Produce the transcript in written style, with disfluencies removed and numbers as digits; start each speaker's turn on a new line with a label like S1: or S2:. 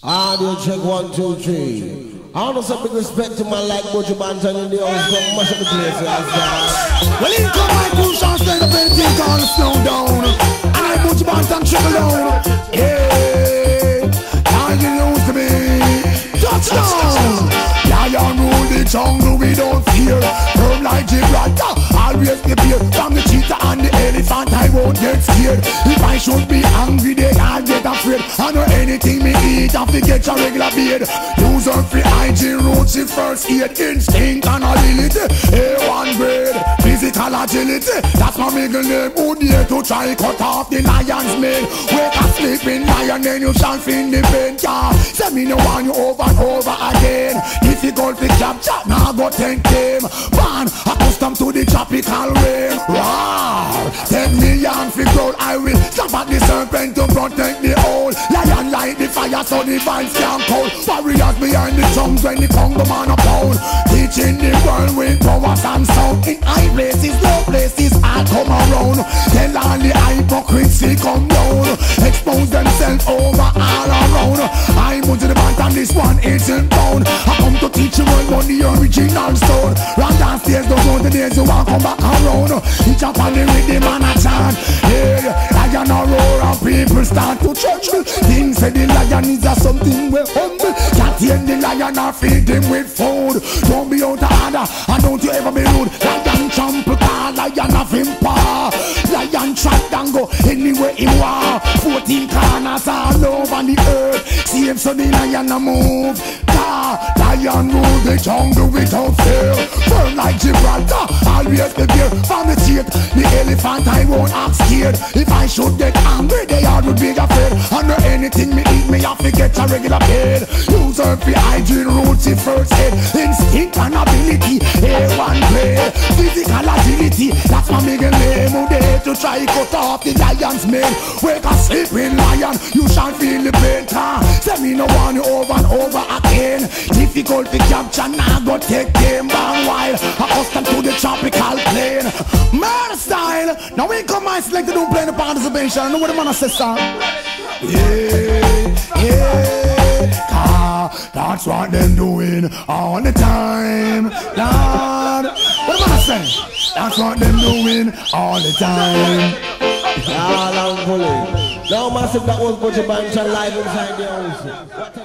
S1: Audio check 1, 2, 3. I want to say big respect to my like Butcher Banton in the house from much of the place.
S2: Well, in come my cool chance, stand up and think on the slow down. And I Butcher Banton trickle down. Yeah, now you used to be touchdown. Lion rule the jungle without fear. Firm like Gibraltar, always prepare. From the cheetah and the elephant, I won't get scared. If I should be angry, they I'll get afraid. I know anything me eat, I forget your regular beard. Use her free hygiene roots, in first aid, instinct and ability. A1 grade, physical agility. That's my middle name. Who dare to try cut off the lion's mane? Wake a sleeping lion, then you shall feel the pain. Say me no want you over and over again. Difficult to capture, now go 10 game. Man, accustomed to the tropical rain. Rawr, 10 million figure I will stop at the serpent to protect the old. Lion light the fire so the vines can't cold. Warriors behind the drums when the Congo man a pound. Teaching the world with powers and sound. In high places, low places, I'll come around. Tell all the hypocrisy come down. Expose themselves over all around. I'm into the band and this one isn't bound. I come to teach you all about the original stone. Run downstairs, don't know the days you want come back around. Each up on the rhythm and a chant. Yeah, lion a roar and people start to church me. Things say the lion is a something we humble. Can't hear the lion or feed him with food. Don't be out of order and don't you ever be rude. Lion trample car, lion of him power. Lion track and go anywhere he want. 14 corners all over the earth. See him so the lion a move. Lion rule the jungle without fear. Firm like Gibraltar, always prepare. From the state, the elephant I won't act scared. If I should get angry, they all would be afraid. Under anything me eat, me have to get a regular paid. Use her for hygiene roots in first aid. Instinct and ability, A1 grade. Physical agility, that's my middle name. Who dare to try cut off the lion's mane? Wake a sleeping lion, you shall feel the pain. Say me no want you over and over again. Difficult to capture, now go take game down while accustomed to the tropical plane. Murder style, now we come and select to do play the participation. I know what the man says, sir. That's what them doing all the time, Lord. What the man say? That's what them doing all the time.
S1: Now, massive, that was Butcher Banton live inside the house.